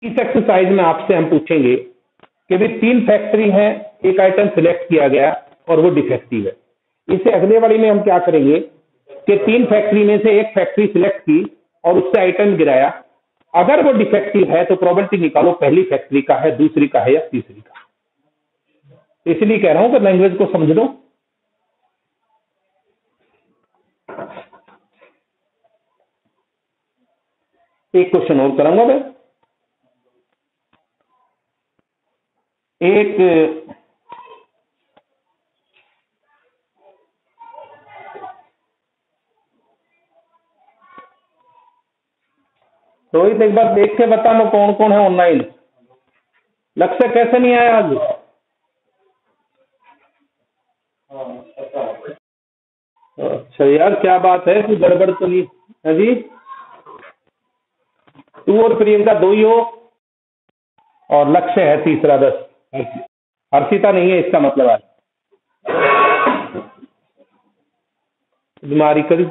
इस एक्सरसाइज में आपसे हम पूछेंगे कि भाई 3 फैक्ट्री है, एक आइटम सिलेक्ट किया गया और वो डिफेक्टिव है। इसे अगले वाली में हम क्या करेंगे कि 3 फैक्ट्री में से एक फैक्ट्री सिलेक्ट की और उससे आइटम गिराया। अगर वो डिफेक्टिव है तो प्रोबेबिलिटी निकालो पहली फैक्ट्री का है, दूसरी का है या तीसरी का। इसलिए कह रहा हूं कि लैंग्वेज को समझ लो। एक क्वेश्चन और कराऊंगा मैं। एक रोहित एक बार देख के बता मैं कौन कौन है ऑनलाइन। लक्ष्य कैसे नहीं आया आज? अच्छा यार क्या बात है, कोई गड़बड़ तो नहीं है जी? तू और प्रियंका 2 ही हो और लक्ष्य है तीसरा 10। हर्षिता नहीं है इसका मतलब है बीमारी करी।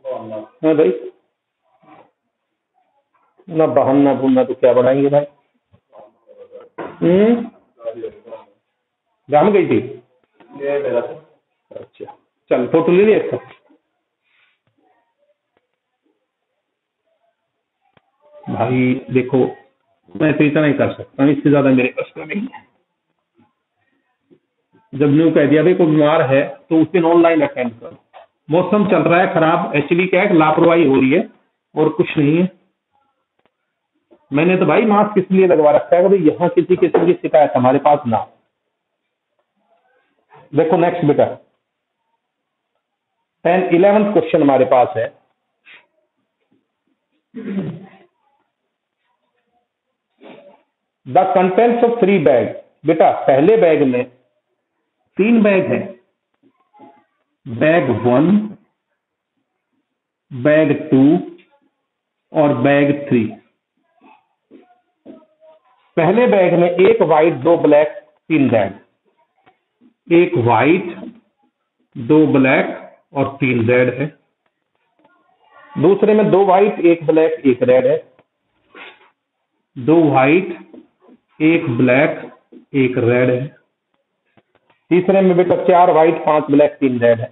हाँ भाई ना बहाना भूलना तो क्या बढ़ाएंगे भाई। राम गई थी। अच्छा चल फोटो ले लिया इसका। भाई देखो मैं तो इतना ही कर सकता हूँ, इससे ज्यादा मेरे पास नहीं है। जब न्यू कह दिया भाई कोई बीमार है तो उस दिन ऑनलाइन अटेंड करो। मौसम चल रहा है खराब, एक्चुअली क्या है लापरवाही हो रही है और कुछ नहीं है। मैंने तो भाई मास्क इसलिए लगवा रखा है कि भाई यहाँ किसी किस्म की शिकायत हमारे पास ना। देखो नेक्स्ट बेटा 11th क्वेश्चन हमारे पास है। The contents of 3 bag. बेटा पहले बैग में 3 बैग है, बैग 1, बैग 2 और बैग 3। पहले बैग में 1 white 2 black 3 red. 1 white 2 black और 3 रेड है। दूसरे में 2 व्हाइट 1 ब्लैक 1 रेड है। 2 व्हाइट 1 ब्लैक 1 रेड है। तीसरे में बेटा 4 व्हाइट 5 ब्लैक 3 रेड है।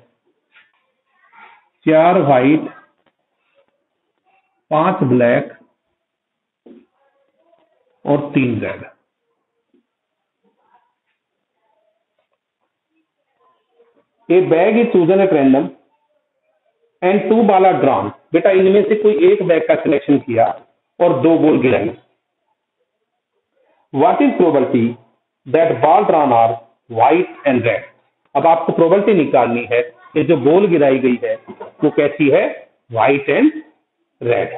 4 व्हाइट 5 ब्लैक और 3 red. A bag is chosen at random and 2 ball are drawn. बेटा इनमें से कोई एक बैग का सिलेक्शन किया और 2 बॉल गिराई। What is probability that ball drawn are white and red. अब आपको प्रोबेबिलिटी निकालनी है कि जो बॉल गिराई गई है वो कैसी है, व्हाइट एंड रेड।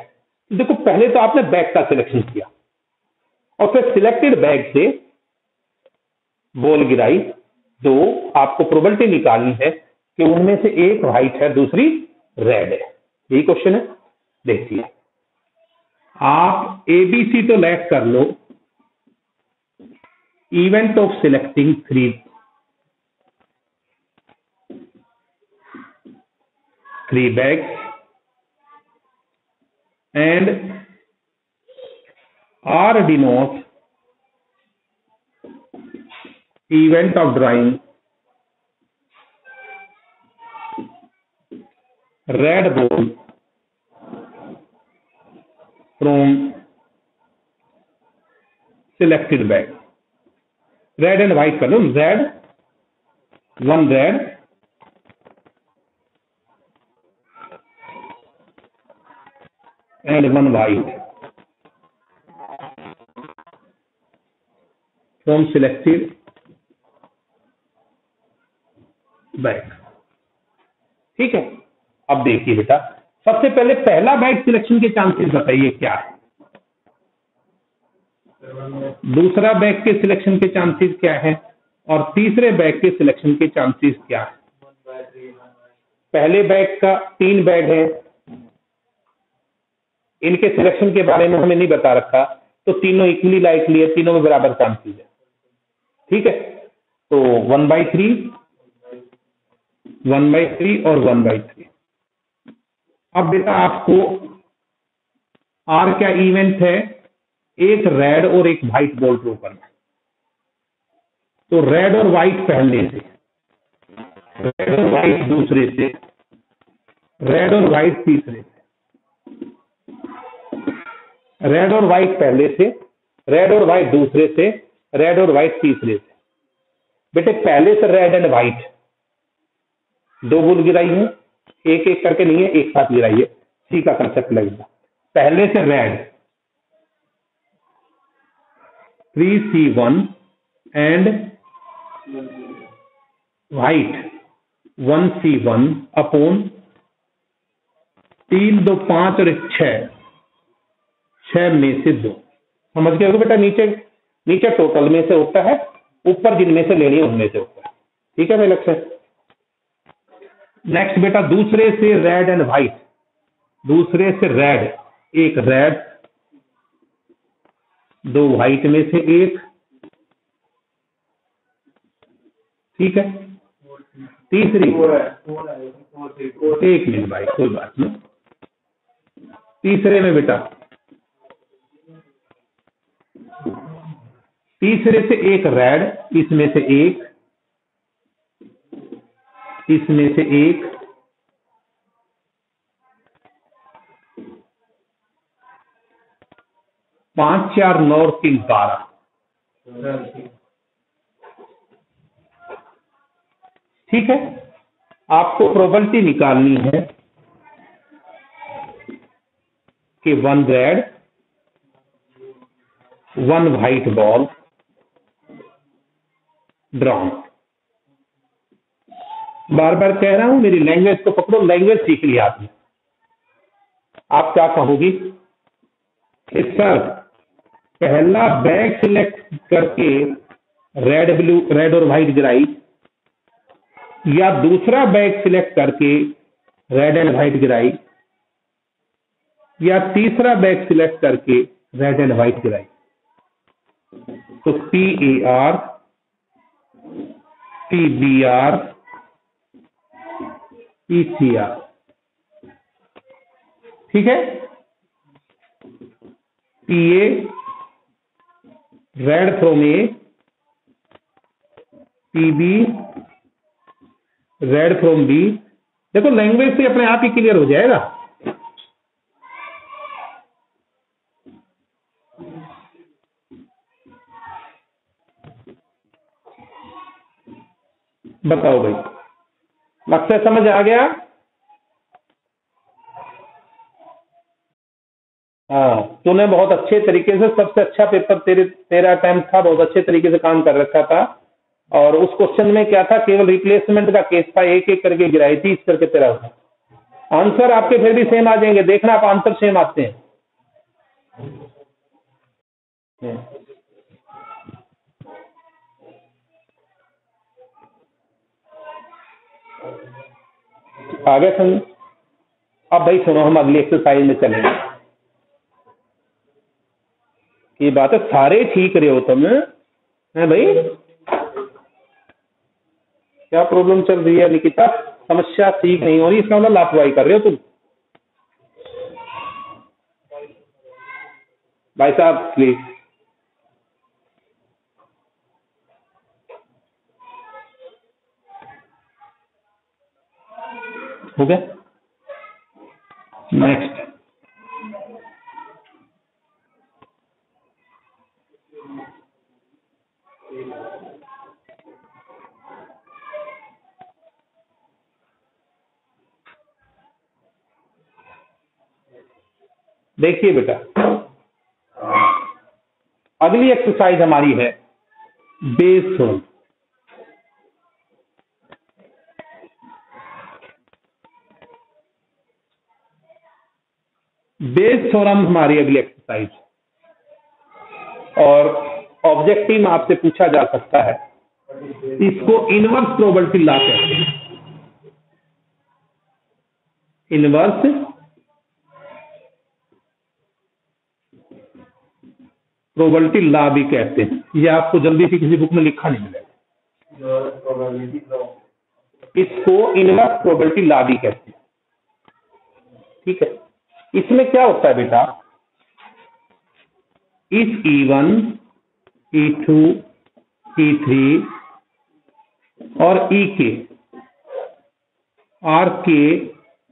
देखो पहले तो आपने बैग का सिलेक्शन किया और फिर सिलेक्टेड बैग से बॉल गिराई, तो आपको प्रोबेबिलिटी निकालनी है कि उनमें से एक व्हाइट है दूसरी रेड है। यही क्वेश्चन है। देखिए आप एबीसी तो लेट कर लो। Event of selecting 3 bags and R denotes event of drawing red ball from selected bag। Red and white कर लो। Red 1 red and 1 white from selected bag. ठीक है। अब देखिए बेटा सबसे पहले पहला बैग सिलेक्शन के चांसेस बताइए क्या है, दूसरा बैग के सिलेक्शन के चांसेस क्या है और तीसरे बैग के सिलेक्शन के चांसेस क्या है। पहले बैग का 3 बैग है, इनके सिलेक्शन के बारे में हमें नहीं बता रखा, तो तीनों इक्वली लाइकली है, तीनों में बराबर चांसेस है। ठीक है तो 1/3 1/3 और 1/3। अब बेटा आपको आर क्या इवेंट है एक रेड और एक व्हाइट बॉल ड्रॉ करना है। तो रेड और व्हाइट पहले से, रेड और व्हाइट दूसरे से, रेड और व्हाइट तीसरे से, रेड और व्हाइट पहले से, रेड और व्हाइट दूसरे से, रेड और व्हाइट तीसरे से। बेटे पहले से रेड एंड व्हाइट दो बॉल गिराई है, एक एक करके नहीं है, एक साथ गिराई है, सी का कंसेप्ट लगेगा। पहले से red 3C1 and white 1C1 upon 3 2 5 और 6 में से 2। समझ गए हो बेटा? नीचे नीचे टोटल में से होता है, ऊपर जिनमें से लेनी है उनमें से होता है। ठीक है भाई लक्ष्य? नेक्स्ट बेटा दूसरे से रेड एंड व्हाइट, दूसरे से रेड, एक रेड, दो व्हाइट में से एक। ठीक है, तीसरी, एक मिनट भाई कोई बात नहीं। तीसरे में बेटा तीसरे से एक रेड, इसमें से एक, इसमें से एक, पांच चार नौ 3 12। ठीक है, आपको प्रोबेबिलिटी निकालनी है कि 1 रेड 1 व्हाइट बॉल ड्रॉन। बार बार कह रहा हूं, मेरी लैंग्वेज को पकड़ो, लैंग्वेज सीख लिया आपने। आप क्या कहोगी कि सर पहला बैग सिलेक्ट करके रेड ब्लू, रेड और व्हाइट गिराई, या दूसरा बैग सिलेक्ट करके रेड एंड व्हाइट गिराई, या तीसरा बैग सिलेक्ट करके रेड एंड व्हाइट गिराई। तो PAR PBR ECR। ठीक है, PA red from A, PB red from B. देखो लैंग्वेज से अपने आप ही क्लियर हो जाएगा। बताओ भाई, मकसद समझ आ गया? हाँ, तूने बहुत अच्छे तरीके से, सबसे अच्छा पेपर तेरा अटेम्प्ट था, बहुत अच्छे तरीके से काम कर रखा था। और उस क्वेश्चन में क्या था, केवल रिप्लेसमेंट का केस था, एक एक करके गिराई थी, इस करके तेरा था। आंसर आपके फिर भी सेम आ जाएंगे, देखना आप आंसर सेम आते हैं। आगे सुन, अब भाई सुनो, हम अगली एक्सरसाइज में चलेंगे। ये बात है, सारे ठीक रहे हो तुम है भाई? क्या प्रॉब्लम चल रही है निकिता? समस्या ठीक नहीं हो रही, इसका मतलब लापरवाही कर रहे हो तुम। भाई साहब प्लीज। हो गया? नेक्स्ट, देखिए बेटा, अगली एक्सरसाइज हमारी है बेस थ्योरम। बेस थ्योरम हमारी अगली एक्सरसाइज, और ऑब्जेक्टिव में आपसे पूछा जा सकता है, इसको इनवर्स प्रोबेबिलिटी लॉ कहते हैं। इनवर्स प्रोबेबिलिटी लॉ भी कहते हैं। ये आपको जल्दी से किसी बुक में लिखा नहीं मिलेगा। इसको इनवर्स प्रोबेबिलिटी लॉ भी कहते हैं। ठीक है, इसमें क्या होता है बेटा, इस E1, E2, E3 और EK are के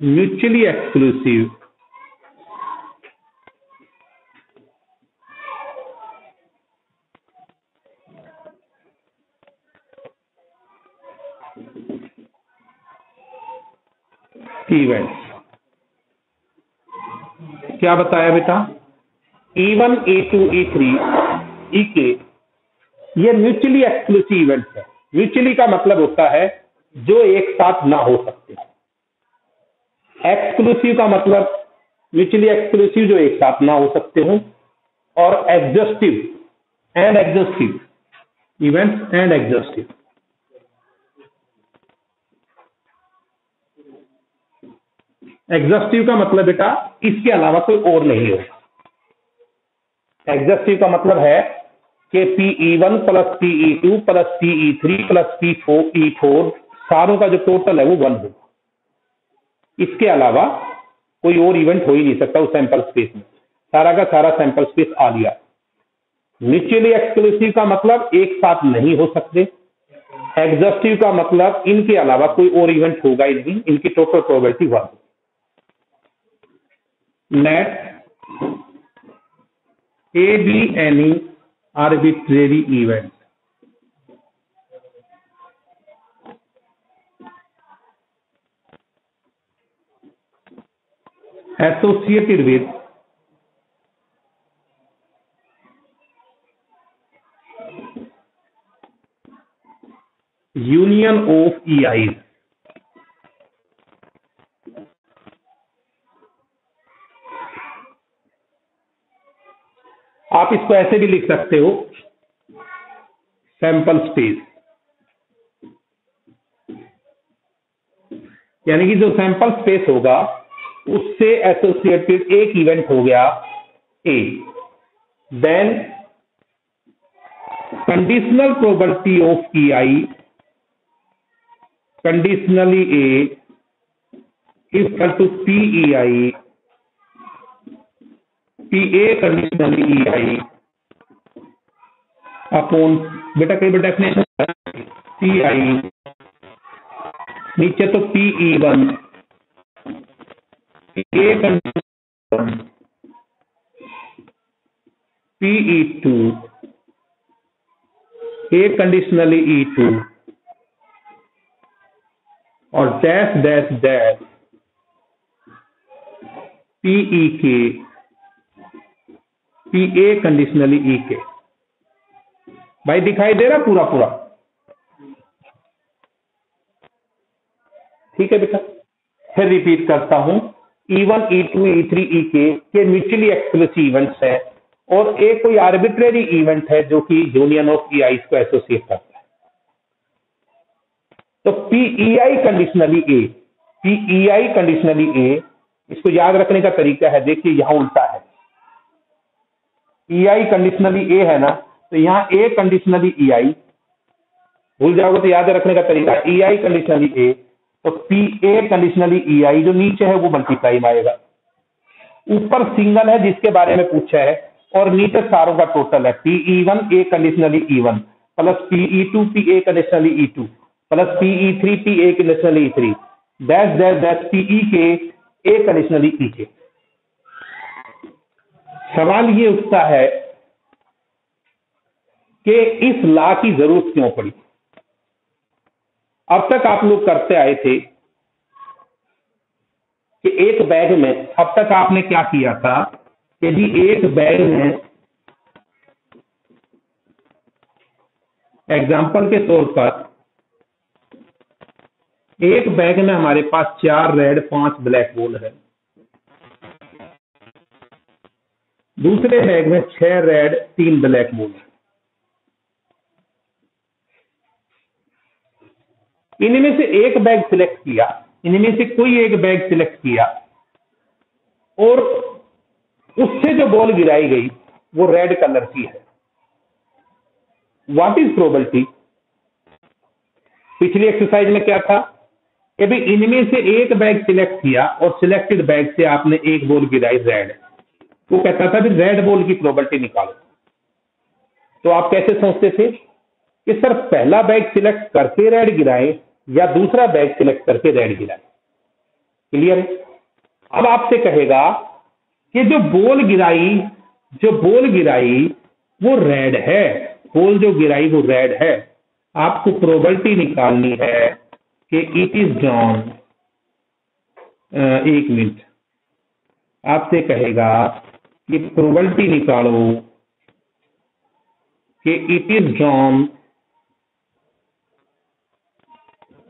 म्यूचुअली एक्सक्लूसिव इवेंट्स। क्या बताया बेटा? E1, E2, E3, EK ये म्यूचुअली एक्सक्लूसिव इवेंट्स है। म्यूचुअली का मतलब होता है जो एक साथ ना हो सकते। एक्सक्लूसिव का मतलब म्यूचुअली एक्सक्लूसिव जो एक साथ ना हो सकते हो, और exhaustive and exhaustive events and exhaustive. Exhaustive का मतलब बेटा इसके अलावा कोई और नहीं हो। एग्जॉस्टिव का मतलब है कि PE1 plus PE2 plus PE3 plus E4 सारों का जो टोटल है वो 1 होगा। इसके अलावा कोई और इवेंट हो ही नहीं सकता उस सैंपल स्पेस में। सारा का सारा सैंपल स्पेस आ गया। म्यूचुअली एक्सक्लूसिव का मतलब एक साथ नहीं हो सकते। एग्जॉस्टिव का मतलब इनके अलावा कोई और इवेंट होगा ही नहीं, इनकी total probability 1। Let A be any arbitrary event associated with union of EIs आप इसको ऐसे भी लिख सकते हो, सैंपल स्पेस, यानी कि जो सैंपल स्पेस होगा उससे एसोसिएटेड एक इवेंट हो गया A, then conditional probability of EI conditionally A equal to PEI PA conditionally EI upon बेटा कई बार डेफिनेशन PI नीचे तो PE1 A condition PE2 A conditionally E2 और dash dash dash PEK PA conditionally EK। भाई दिखाई दे रहा पूरा पूरा? ठीक है बेटा, फिर रिपीट करता हूं। E1, E2, E3, EK के म्यूचुअली एक्सक्लूसिव इवेंट्स है, और एक कोई आर्बिट्रेरी इवेंट है जो कि यूनियन ऑफ EIs को एसोसिएट करता है। तो PEI कंडीशनली ए, PEI कंडीशनली ए, इसको याद रखने का तरीका है, देखिए यहां उल्टा है। EI कंडीशनली ए है ना, तो यहां A कंडीशनली EI, भूल जाओगे तो याद रखने का तरीका EI कंडीशनली ए, तो PA कंडीशनली EI जो नीचे है वो मल्टीप्लाई में आएगा। ऊपर सिंगल है जिसके बारे में पूछा है, और नीचे सारों का टोटल है PE1 A conditionally E1 plus PE2 PA conditionally E2 plus PE3 PA conditionally E3 dash dash dash PEK A conditionally EK। सवाल ये उठता है कि इस लॉ की जरूरत क्यों पड़ी? अब तक आप लोग करते आए थे कि एक बैग में, अब तक आपने क्या किया था कि जी एक बैग में, एग्जाम्पल के तौर पर एक बैग में हमारे पास 4 रेड 5 ब्लैक बॉल है, दूसरे बैग में 6 रेड 3 ब्लैक बॉल है। इनमें से एक बैग सिलेक्ट किया, इनमें से कोई एक बैग सिलेक्ट किया, और उससे जो बॉल गिराई गई वो रेड कलर की है। What is probability? पिछली एक्सरसाइज में क्या था कि भाई इनमें से एक बैग सिलेक्ट किया और सिलेक्टेड बैग से आपने एक बॉल गिराई रेड, वो कहता था भी रेड बॉल की प्रोबेबिलिटी निकालो। तो आप कैसे सोचते थे कि सर पहला बैग सिलेक्ट करके रेड गिराए या दूसरा बैग सिलेक्ट करके रेड गिराए? क्लियर है? अब आपसे कहेगा कि जो बॉल गिराई वो रेड है, बॉल जो गिराई वो रेड है, आपको प्रोबेबिलिटी निकालनी है कि इट इज ड्रॉन। एक मिनट, आपसे कहेगा कि प्रोबेबिलिटी निकालो कि it is drawn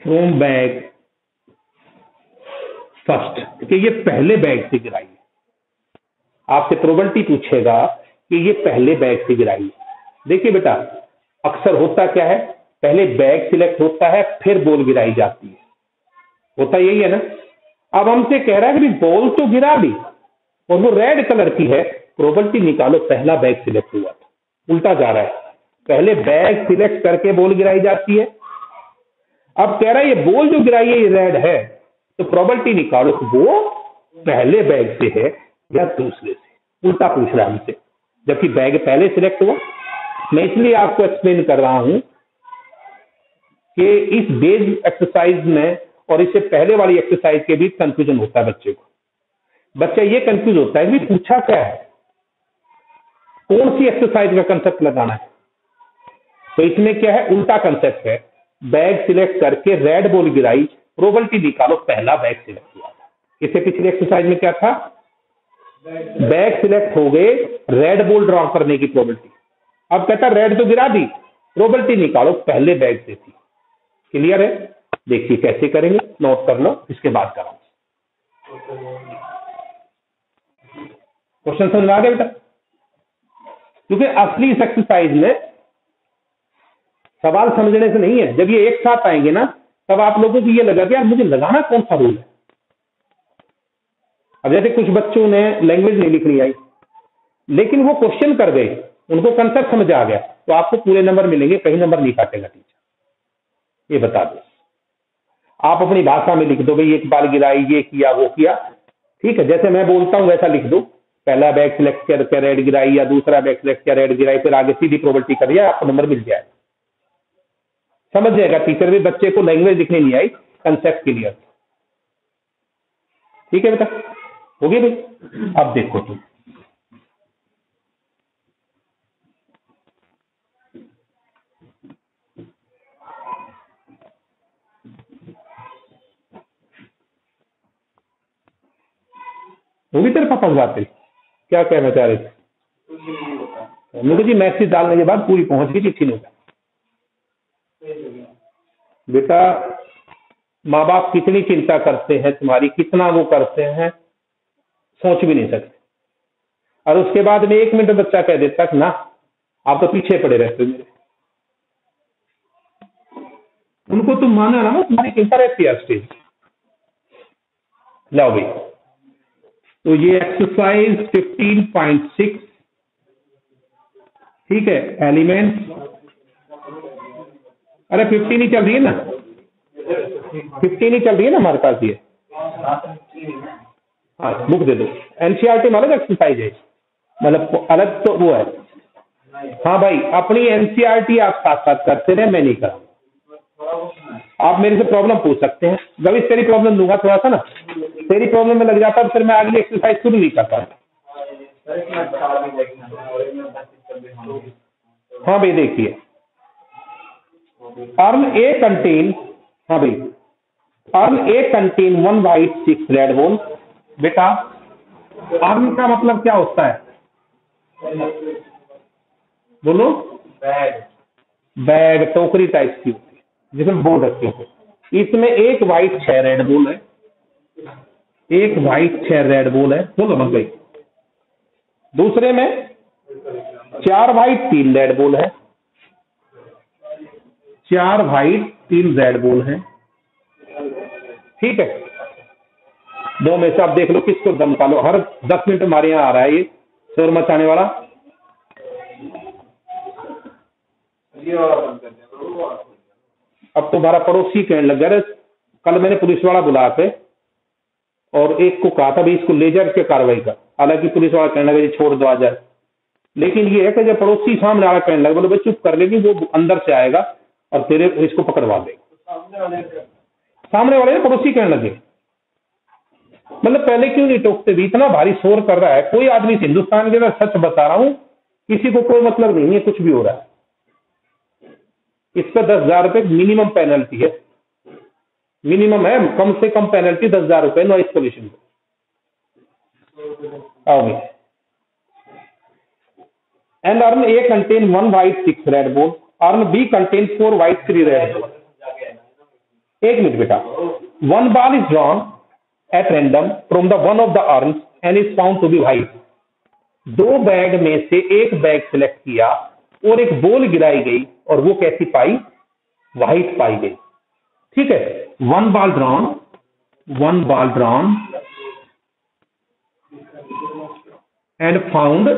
from bag first, कि ये पहले बैग से गिराई है। आपसे प्रोबेबिलिटी पूछेगा कि ये पहले बैग से गिराई है। देखिए बेटा, अक्सर होता क्या है, पहले बैग सिलेक्ट होता है फिर बॉल गिराई जाती है, होता यही है ना। अब हमसे कह रहा है कि बॉल तो गिरा दी और वो रेड कलर की है, प्रोबेबिलिटी निकालो पहला बैग सिलेक्ट हुआ था। उल्टा जा रहा है, पहले बैग सिलेक्ट करके बॉल गिराई जाती है। अब कह रहा है ये बॉल जो गिराई है ये रेड है, तो प्रोबेबिलिटी निकालो कि वो पहले बैग से है या दूसरे से। उल्टा पूछ रहा है हमसे, जबकि बैग पहले सिलेक्ट हुआ। मैं इसलिए आपको एक्सप्लेन कर रहा हूं कि इस बेस एक्सरसाइज में और इससे पहले वाली एक्सरसाइज के बीच कंफ्यूजन होता है बच्चे को। बच्चा ये कंफ्यूज होता है कि पूछा क्या है, कौन सी एक्सरसाइज का कंसेप्ट लगाना है। तो इसमें क्या है, उल्टा कंसेप्ट है, बैग सिलेक्ट करके रेड बॉल गिराई, प्रोबेबिलिटी निकालो पहला बैग सिलेक्ट हुआ। इससे पिछली एक्सरसाइज में क्या था, बैग सिलेक्ट हो गए, रेड बॉल ड्रॉ करने की प्रोबेबिलिटी। अब कहता रेड तो गिरा दी, प्रोबेबिलिटी निकालो पहले बैग से थी। क्लियर है? देखिए कैसे करेंगे, नोट कर लो, इसके बाद कराओ। क्वेश्चन समझ में आ गया बेटा? क्योंकि असली इस एक्सरसाइज में सवाल समझने से नहीं है, जब ये एक साथ आएंगे ना तब आप लोगों को ये लगा कि यार मुझे लगाना कौन सा रूल है। अब जैसे कुछ बच्चों ने लैंग्वेज नहीं लिखनी आई, लेकिन वो क्वेश्चन कर गए, उनको कंसेप्ट समझ आ गया, तो आपको पूरे नंबर मिलेंगे, कहीं नंबर नहीं काटेगा टीचर, ये बता दो। आप अपनी भाषा में लिख दो, भाई एक बाल गिराई, ये किया वो किया, ठीक है, जैसे मैं बोलता हूं वैसा लिख दो। पहला बैग सिलेक्ट करके रेड गिराई या दूसरा बैग सिलेक्ट किया रेड गिराई, फिर आगे सीधी प्रोबेबिलिटी करिए, आपको नंबर मिल जाए। समझ जाएगा टीचर भी, बच्चे को लैंग्वेज लिखनी नहीं आई, कंसेप्ट क्लियर। ठीक है बेटा, हो गया भाई? अब देखो तुम, होगी तेरे पापा बात? क्या कहना चाह रहे थे? मुझे जी मैसेज डालने के बाद पूरी पहुंच गई चिट्ठी नहीं। बेटा माँ बाप कितनी चिंता करते हैं तुम्हारी, कितना वो करते हैं, सोच भी नहीं सकते। और उसके बाद में 1 मिनट बच्चा कह देता कि ना आप तो पीछे पड़े रहते हो मेरे। उनको तुम माना ना, तुम्हारी चिंता रहती है स्टेज। लाओ भाई, तो ये एक्सरसाइज 15.6, ठीक है, एलिमेंट। अरे 15 ही चल रही है ना, 15 ही चल रही है ना हमारे पास ये। हाँ बुक दे दो, एनसीईआरटी में अलग एक्सरसाइज है, मतलब अलग तो वो है। हाँ भाई, अपनी एनसीईआरटी आप साथ साथ करते रहे, मैं नहीं करा। आप मेरे से प्रॉब्लम पूछ सकते हैं, जब इस तेरी प्रॉब्लम दूंगा थोड़ा सा ना, तेरी प्रॉब्लम में लग जाता है, फिर मैं अगली एक्सरसाइज शुरू नहीं कर पाता। हाँ भाई देखिए, अर्न ए कंटेन, हाँ भाई, earn A contain 1 white 6 red ball. बेटा अर्न का मतलब क्या होता है, बोलो? बैग टोकरी टाइप की होती है जिसमें बॉल रखते हैं। इसमें 1 वाइट 6 रेड बॉल है, 1 वाइट 6 रेड बॉल है, बोलो मत भाई। दूसरे में 4 वाइट 3 रेड बॉल है, 4 वाइट 3 रेड बॉल है, ठीक है। दो में से आप देख लो किसको दम का लो। हर 10 मिनट हमारे यहाँ आ रहा है ये शोर मचाने वाला। अब तुम्हारा पड़ोसी कहने लग गया, कल मैंने पुलिस वाला बुला के और एक को कहा था भाई इसको लेजर के कार्रवाई कर, हालांकि पुलिस वाला कहने लगा जी छोड़ दो आ जाए, लेकिन ये है कि जब पड़ोसी सामने वाला कहने लगा बोले भाई चुप कर लेगी, वो अंदर से आएगा और तेरे इसको पकड़वा देगा। सामने वाले पड़ोसी कहने लगे, मतलब पहले क्यों नहीं टोकते भी, इतना भारी शोर कर रहा है कोई आदमी हिंदुस्तान के अंदर, सच बता रहा हूं किसी को कोई मतलब नहीं है कुछ भी हो रहा है। इस पर 10,000 रुपए मिनिमम पेनल्टी है, मिनिमम है, कम से कम पेनल्टी 10,000 रुपए नॉइस पोल्यूशन को। आओगे and urn A contain 1 white 6 red ball, urn B contain 4 white 3 red ball. एक मिनट बेटा, 1 ball is drawn at random from the one of the urns and is found to be white। 2 bag में से एक bag select किया और एक ball गिराई गई और वो कैसी पाई, व्हाइट पाई गई। ठीक है, 1 ball drawn and found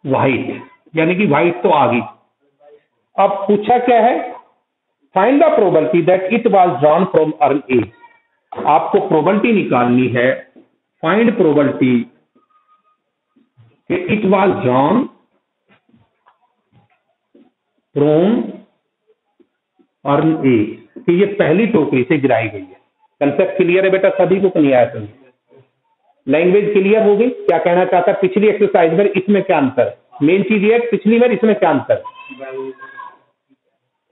white, यानी कि व्हाइट तो आ गई। अब पूछा क्या है, find the probability that it was drawn from earn ए। आपको प्रोबेबिलिटी निकालनी है, find probability it was drawn from earn ए, कि ये पहली टोकरी से गिराई गई है। कंसेप्ट क्लियर है बेटा सभी को, नहीं आया समझ? लैंग्वेज क्लियर हो गई? क्या कहना चाहता है पिछली एक्सरसाइज में इसमें क्या अंतर, मेन चीज ये है पिछली में इसमें क्या अंतर।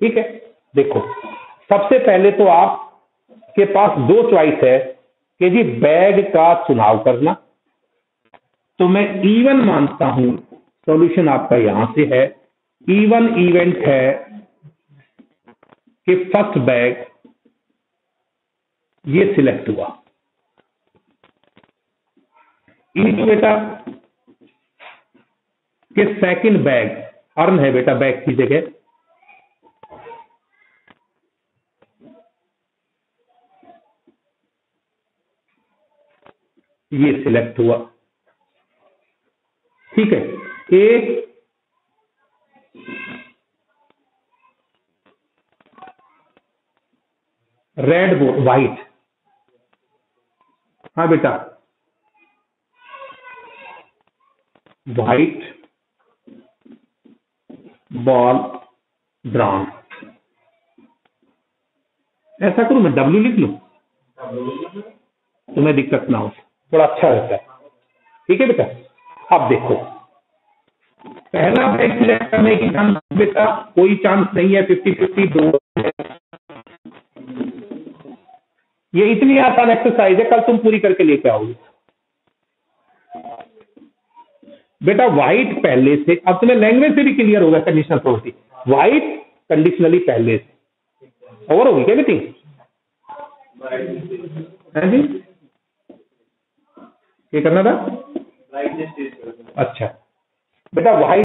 ठीक है, देखो सबसे पहले तो आपके पास 2 चॉइस है कि जी बैग का चुनाव करना, तो मैं इवन मानता हूं, सॉल्यूशन आपका यहां से है, इवन इवेंट है कि फर्स्ट बैग ये सिलेक्ट हुआ। बेटा कि सेकंड बैग अर्न है बेटा, बैग की जगह ये सिलेक्ट हुआ। ठीक है, ए रेड बोल व्हाइट, हाँ बेटा व्हाइट बॉल ड्रॉन। ऐसा करूं मैं डब्ल्यू लिख लूं, तुम्हें दिक्कत ना हो, थोड़ा अच्छा रहता है। ठीक है बेटा, अब देखो पहला बैग सिलेक्ट करने की चांस बेटा कोई चांस नहीं है, 50-50 दो। ये इतनी आसान एक्सरसाइज है, कल तुम पूरी करके लेके आओगे बेटा। व्हाइट पहले से, अब तुम्हें लैंग्वेज से भी क्लियर होगा कंडीशनल प्रोबेबिलिटी, व्हाइट कंडीशनली पहले से ओवर होगी क्या मीटिंग है जी? ये करना था अच्छा बेटा, व्हाइट